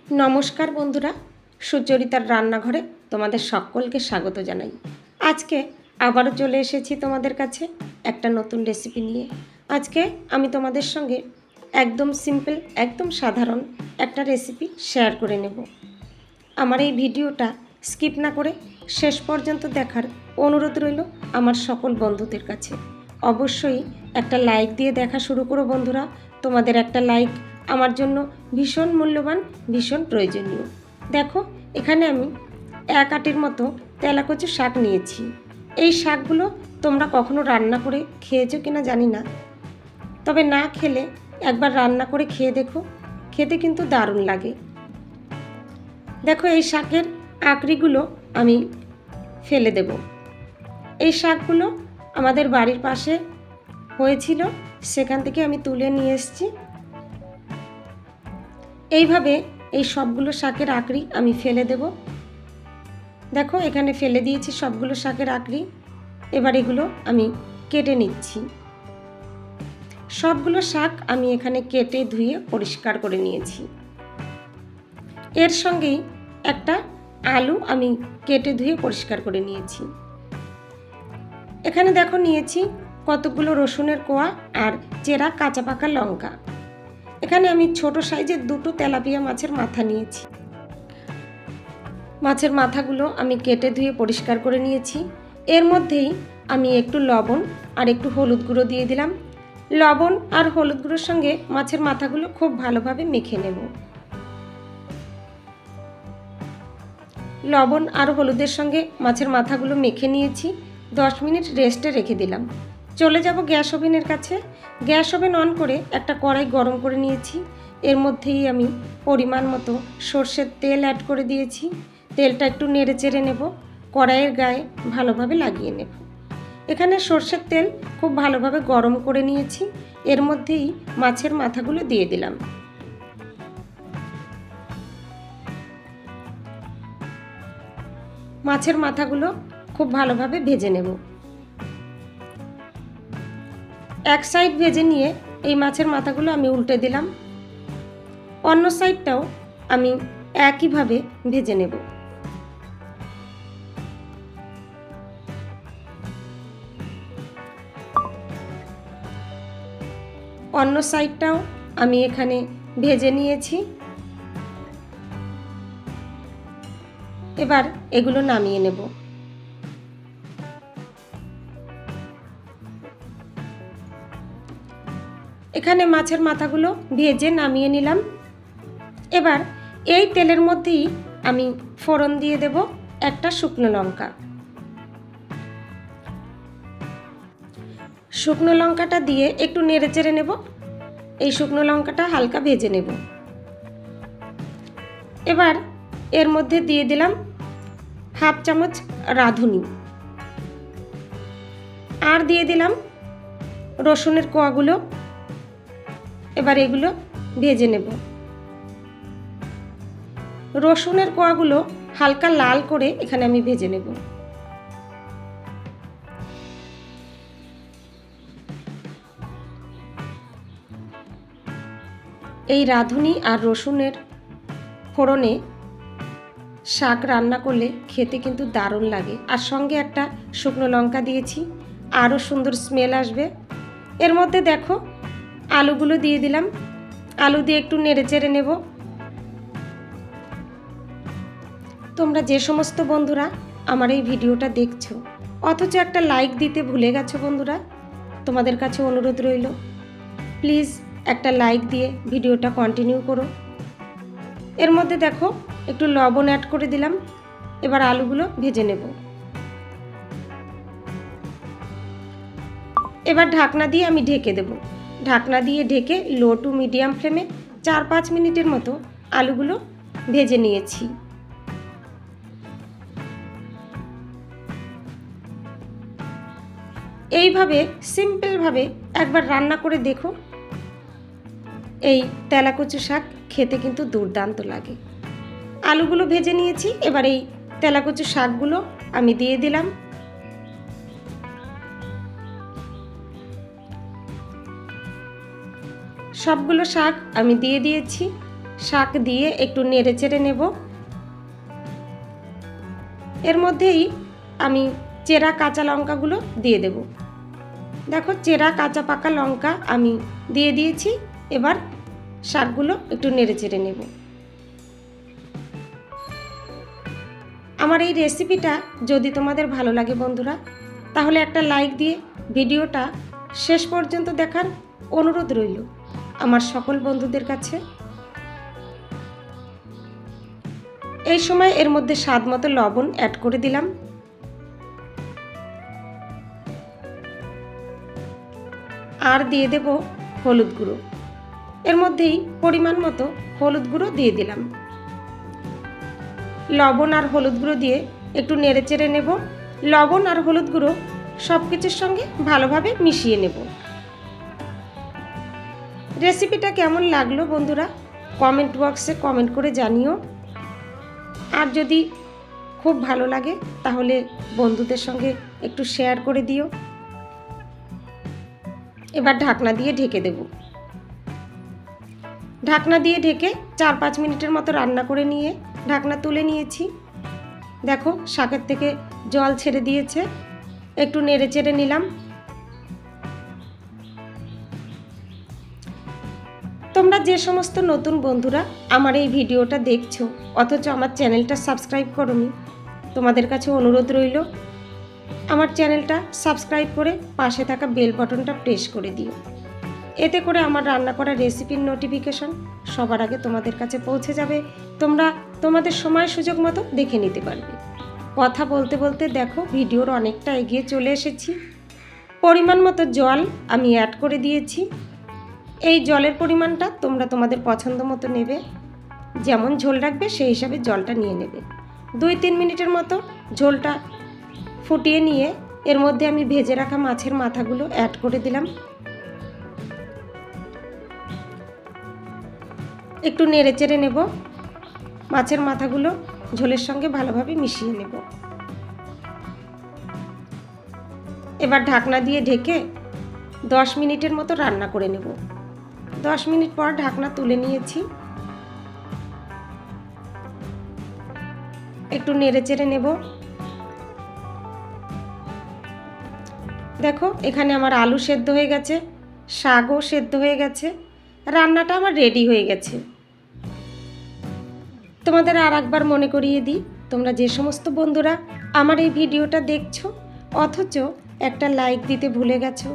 নমস্কার বন্ধুরা, সুচরিতার রান্নাঘরে তোমাদের সকলকে স্বাগত জানাই। আজকে আবারও চলে এসেছি তোমাদের কাছে একটা নতুন রেসিপি নিয়ে। আজকে আমি তোমাদের সঙ্গে একদম সিম্পল, একদম সাধারণ একটা রেসিপি শেয়ার করে নেব। আমার এই ভিডিওটা স্কিপ না করে শেষ পর্যন্ত দেখার অনুরোধ রইল আমার সকল বন্ধুদের কাছে। অবশ্যই একটা লাইক দিয়ে দেখা শুরু করো বন্ধুরা। তোমাদের একটা লাইক আমার জন্য ভীষণ মূল্যবান, ভীষণ প্রয়োজনীয়। দেখো, এখানে আমি 1 আটির মতো তেলাকচু শাক নিয়েছি। এই শাকগুলো তোমরা কখনো রান্না করে খেয়েছো কিনা জানি না, তবে না খেলে একবার রান্না করে খেয়ে দেখো, খেতে কিন্তু দারুণ লাগে। দেখো, এই শাকের আকড়িগুলো আমি ফেলে দেব। এই শাকগুলো আমাদের বাড়ির পাশে হয়েছিল, সেখান থেকে আমি তুলে নিয়ে এসেছি। এইভাবে এই সবগুলো শাকের আকড়ি আমি ফেলে দেব। দেখো, এখানে ফেলে দিয়েছি সবগুলো শাকের আকড়ি। এবার এগুলো আমি কেটে নিচ্ছি। সবগুলো শাক আমি এখানে কেটে ধুয়ে পরিষ্কার করে নিয়েছি। এর সঙ্গেই একটা আলু আমি কেটে ধুয়ে পরিষ্কার করে নিয়েছি। এখানে দেখো নিয়েছি কতগুলো রসুনের কোয়া আর চেরা কাঁচা পাকা লঙ্কা। এখানে আমি ছোট সাইজের 2টো তেলাপিয়া মাছের মাথা নিয়েছি। মাছের মাথাগুলো আমি কেটে ধুয়ে পরিষ্কার করে নিয়েছি। এর মধ্যেই আমি একটু লবণ আর একটু হলুদ গুঁড়ো দিয়ে দিলাম। লবণ আর হলুদ গুঁড়োর সঙ্গে মাছের মাথাগুলো খুব ভালোভাবে মেখে নেব। লবণ আর হলুদের সঙ্গে মাছের মাথাগুলো মেখে নিয়েছি। 10 মিনিট রেস্টে রেখে দিলাম। চলে যাব গ্যাস ওভেনের কাছে। গ্যাস ওভেন অন করে একটা কড়াই গরম করে নিয়েছি। এর মধ্যেই আমি পরিমাণ মতো সর্ষের তেল অ্যাড করে দিয়েছি। তেলটা একটু নেড়ে চেড়ে নেব, কড়াইয়ের গায়ে ভালোভাবে লাগিয়ে নেব। এখানে সর্ষের তেল খুব ভালোভাবে গরম করে নিয়েছি। এর মধ্যেই মাছের মাথাগুলো দিয়ে দিলাম। মাছের মাথাগুলো খুব ভালোভাবে ভেজে নেব। এক সাইড ভেজে নিয়ে এই মাছের মাথাগুলো আমি উল্টে দিলাম। অন্য সাইডটাও আমি একইভাবে ভেজে নেব। অন্য সাইডটাও আমি এখানে ভেজে নিয়েছি। এবার এগুলো নামিয়ে নেব। এখানে মাছের মাথাগুলো ভেজে নামিয়ে নিলাম। এবার এই তেলের মধ্যেই আমি ফোড়ন দিয়ে দেব একটা শুকনো লঙ্কা। শুকনো লঙ্কাটা দিয়ে একটু নেড়ে চেড়ে নেব। এই শুকনো লঙ্কাটা হালকা ভেজে নেব। এবার এর মধ্যে দিয়ে দিলাম 1/2 চামচ রাঁধুনি, আর দিয়ে দিলাম রসুনের কোয়াগুলো। এবার এগুলো ভেজে নেব। রসুনের কোয়াগুলো হালকা লাল করে এখানে আমি ভেজে নেব। এই রাঁধুনি আর রসুনের ফোড়নে শাক রান্না করলে খেতে কিন্তু দারুণ লাগে। আর সঙ্গে একটা শুকনো লঙ্কা দিয়েছি, আরও সুন্দর স্মেল আসবে। এর মধ্যে দেখো আলুগুলো দিয়ে দিলাম। আলু দিয়ে একটু নেড়ে চেড়ে নেব। তোমরা যে সমস্ত বন্ধুরা আমার এই ভিডিওটা দেখছো অথচ একটা লাইক দিতে ভুলে গেছো বন্ধুরা, তোমাদের কাছে অনুরোধ রইল, প্লিজ একটা লাইক দিয়ে ভিডিওটা কন্টিনিউ করো। এর মধ্যে দেখো একটু লবণ অ্যাড করে দিলাম। এবার আলুগুলো ভেজে নেব। এবার ঢাকনা দিয়ে আমি ঢেকে দেব। ঢাকনা দিয়ে ঢেকে লো টু মিডিয়াম ফ্লেমে 4-5 মিনিটের মতো আলুগুলো ভেজে নিয়েছি। এইভাবে সিম্পলভাবে একবার রান্না করে দেখো। এই তেলাকচু শাক খেতে কিন্তু দুর্দান্ত লাগে। আলুগুলো ভেজে নিয়েছি। এবার এই তেলাকচু শাকগুলো আমি দিয়ে দিলাম। সবগুলো শাক আমি দিয়ে দিয়েছি। শাক দিয়ে একটু নেড়ে চেড়ে নেব। এর মধ্যেই আমি চেরা কাঁচা লঙ্কাগুলো দিয়ে দেব। দেখো চেরা কাঁচা পাকা লঙ্কা আমি দিয়ে দিয়েছি। এবার শাকগুলো একটু নেড়ে চেড়ে নেব। আমার এই রেসিপিটা যদি তোমাদের ভালো লাগে বন্ধুরা, তাহলে একটা লাইক দিয়ে ভিডিওটা শেষ পর্যন্ত দেখার অনুরোধ রইল আমার সকল বন্ধুদের কাছে। এই সময় এর মধ্যে স্বাদ মতো লবণ অ্যাড করে দিলাম। আর দিয়ে দেব হলুদ গুঁড়ো। এর মধ্যেই পরিমাণ মতো হলুদ গুঁড়ো দিয়ে দিলাম। লবণ আর হলুদ গুঁড়ো দিয়ে একটু নেড়ে চেড়ে নেব। লবণ আর হলুদ গুঁড়ো সব কিছুর সঙ্গে ভালোভাবে মিশিয়ে নেব। রেসিপিটা কেমন লাগলো বন্ধুরা কমেন্ট বক্সে কমেন্ট করে জানিও। আর যদি খুব ভালো লাগে তাহলে বন্ধুদের সঙ্গে একটু শেয়ার করে দিও। এবার ঢাকনা দিয়ে ঢেকে দেব। ঢাকনা দিয়ে ঢেকে 4-5 মিনিটের মতো রান্না করে নিয়ে ঢাকনা তুলে নিয়েছি। দেখো শাকের থেকে জল ছেড়ে দিয়েছে। একটু নেড়ে চেড়ে নিলাম। তোমরা যে সমস্ত নতুন বন্ধুরা আমার এই ভিডিওটা দেখছো অথচ আমার চ্যানেলটা সাবস্ক্রাইব করোনি, তোমাদের কাছে অনুরোধ রইল আমার চ্যানেলটা সাবস্ক্রাইব করে পাশে থাকা বেল বাটনটা প্রেস করে দিও। এতে করে আমার রান্না করা রেসিপির নোটিফিকেশন সবার আগে তোমাদের কাছে পৌঁছে যাবে। তোমরা তোমাদের সময় সুযোগ মতো দেখে নিতে পারবে। কথা বলতে বলতে দেখো ভিডিওর অনেকটা এগিয়ে চলে এসেছি। পরিমাণ মতো জল আমি অ্যাড করে দিয়েছি। এই জলের পরিমাণটা তোমরা তোমাদের পছন্দ মতো নেবে, যেমন ঝোল রাখবে সেই হিসাবে জলটা নিয়ে নেবে। 2-3 মিনিটের মতো ঝোলটা ফুটিয়ে নিয়ে এর মধ্যে আমি ভেজে রাখা মাছের মাথাগুলো অ্যাড করে দিলাম। একটু নেড়ে চেড়ে নেব। মাছের মাথাগুলো ঝোলের সঙ্গে ভালোভাবে মিশিয়ে নেব। এবার ঢাকনা দিয়ে ঢেকে 10 মিনিটের মতো রান্না করে নেব। 10 মিনিট পর ঢাকনা তুলে নিয়েছি। একটু নেড়ে চেড়ে নেব। দেখো এখানে আমার আলু সেদ্ধ হয়ে গেছে, শাকও সেদ্ধ হয়ে গেছে, রান্নাটা আমার রেডি হয়ে গেছে। তোমাদের আর একবার মনে করিয়ে দিই, তোমরা যে সমস্ত বন্ধুরা আমার এই ভিডিওটা দেখছো অথচ একটা লাইক দিতে ভুলে গেছো,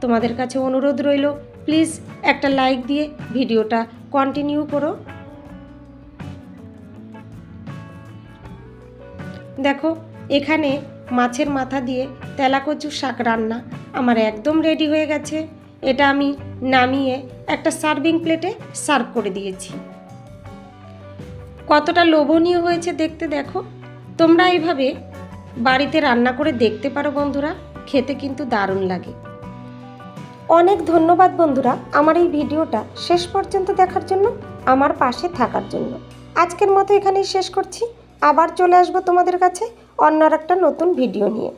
তোমাদের কাছে অনুরোধ রইল প্লিজ একটা লাইক দিয়ে ভিডিওটা কন্টিনিউ করো। দেখো এখানে মাছের মাথা দিয়ে তেলাকচু শাক রান্না আমার একদম রেডি হয়ে গেছে। এটা আমি নামিয়ে একটা সার্ভিং প্লেটে সার্ভ করে দিয়েছি। কতটা লোভনীয় হয়েছে দেখতে দেখো। তোমরা এইভাবে বাড়িতে রান্না করে দেখতে পারো বন্ধুরা, খেতে কিন্তু দারুণ লাগে। অনেক ধন্যবাদ বন্ধুরা আমার এই ভিডিওটা শেষ পর্যন্ত দেখার জন্য, আমার পাশে থাকার জন্য। আজকের মতো এখানেই শেষ করছি। আবার চলে আসবো তোমাদের কাছে অন্য একটা নতুন ভিডিও নিয়ে।